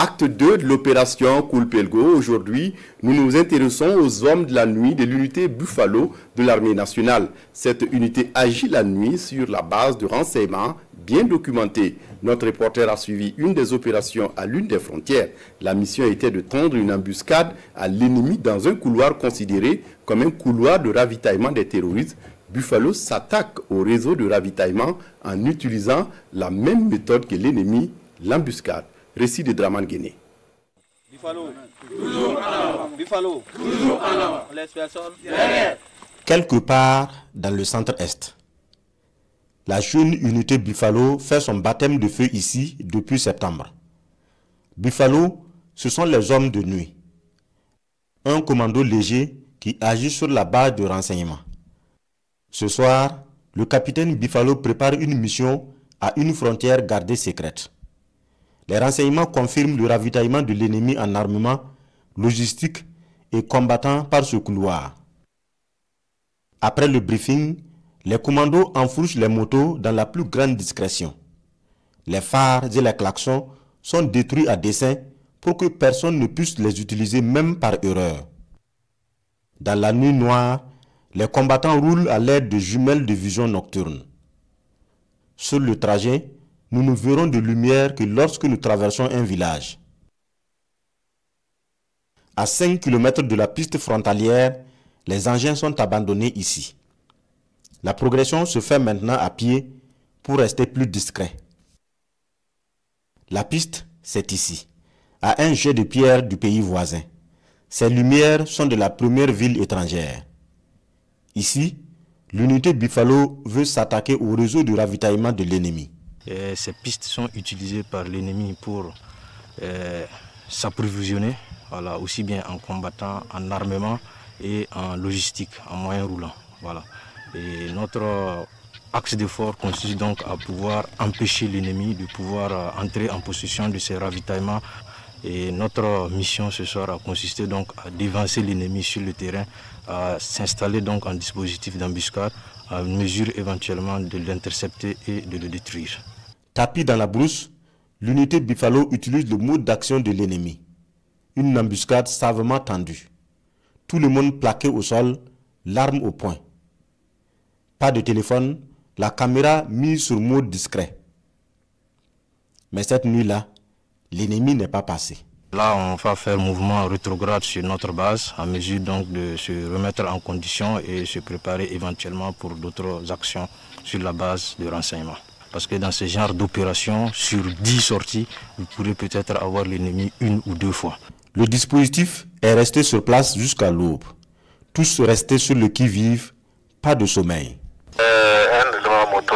Acte 2 de l'opération Koulpelgo. Aujourd'hui, nous nous intéressons aux hommes de la nuit de l'unité Buffalo de l'armée nationale. Cette unité agit la nuit sur la base de renseignements bien documentés. Notre reporter a suivi une des opérations à l'une des frontières. La mission était de tendre une embuscade à l'ennemi dans un couloir considéré comme un couloir de ravitaillement des terroristes. Buffalo s'attaque au réseau de ravitaillement en utilisant la même méthode que l'ennemi, l'embuscade. Récit de Draman Guéné. Buffalo, toujours en avant. Buffalo, toujours en avant. On laisse personne derrière. Quelque part dans le centre-est, la jeune unité Buffalo fait son baptême de feu ici depuis septembre. Buffalo, ce sont les hommes de nuit. Un commando léger qui agit sur la base de renseignement. Ce soir, le capitaine Buffalo prépare une mission à une frontière gardée secrète. Les renseignements confirment le ravitaillement de l'ennemi en armement, logistique et combattant par ce couloir. Après le briefing, les commandos enfourchent les motos dans la plus grande discrétion. Les phares et les klaxons sont détruits à dessein pour que personne ne puisse les utiliser même par erreur. Dans la nuit noire, les combattants roulent à l'aide de jumelles de vision nocturne. Sur le trajet, nous ne verrons de lumière que lorsque nous traversons un village. À 5 km de la piste frontalière, les engins sont abandonnés ici. La progression se fait maintenant à pied pour rester plus discret. La piste, c'est ici, à un jet de pierre du pays voisin. Ces lumières sont de la première ville étrangère. Ici, l'unité Buffalo veut s'attaquer au réseau de ravitaillement de l'ennemi. Ces pistes sont utilisées par l'ennemi pour s'approvisionner, voilà, aussi bien en combattant, en armement et en logistique, en moyens roulants. Voilà. Et notre axe d'effort consiste donc à pouvoir empêcher l'ennemi de pouvoir entrer en possession de ces ravitaillements. Et notre mission ce soir a consisté donc à dévancer l'ennemi sur le terrain, à s'installer donc en dispositif d'embuscade, à mesure éventuellement de l'intercepter et de le détruire. Tapis dans la brousse, l'unité Buffalo utilise le mode d'action de l'ennemi. Une embuscade savamment tendue. Tout le monde plaqué au sol, l'arme au poing. Pas de téléphone, la caméra mise sur mode discret. Mais cette nuit-là, l'ennemi n'est pas passé. Là, on va faire mouvement rétrograde sur notre base, à mesure donc de se remettre en condition et se préparer éventuellement pour d'autres actions sur la base de renseignement. Parce que dans ce genre d'opération, sur 10 sorties, vous pourrez peut-être avoir l'ennemi 1 ou 2 fois. Le dispositif est resté sur place jusqu'à l'aube. Tous restés sur le qui-vive, pas de sommeil. Un élément moto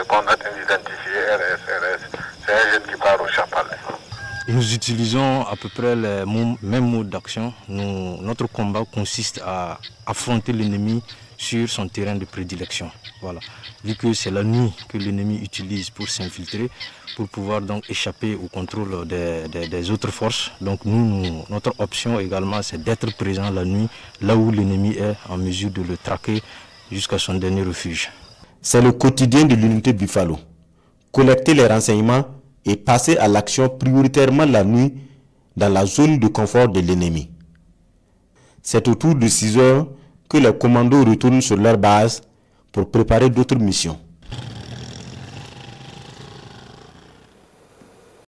qu'on a identifié, RS, c'est un jeune qui part au Champalet. Nous utilisons à peu près les mêmes modes d'action. Notre combat consiste à affronter l'ennemi sur son terrain de prédilection. Voilà. Vu que c'est la nuit que l'ennemi utilise pour s'infiltrer, pour pouvoir donc échapper au contrôle des autres forces. Donc notre option également, c'est d'être présent la nuit, là où l'ennemi est, en mesure de le traquer jusqu'à son dernier refuge. C'est le quotidien de l'unité Buffalo. Collecter les renseignements et passer à l'action prioritairement la nuit dans la zone de confort de l'ennemi. C'est autour de 6 heures que les commandos retournent sur leur base pour préparer d'autres missions.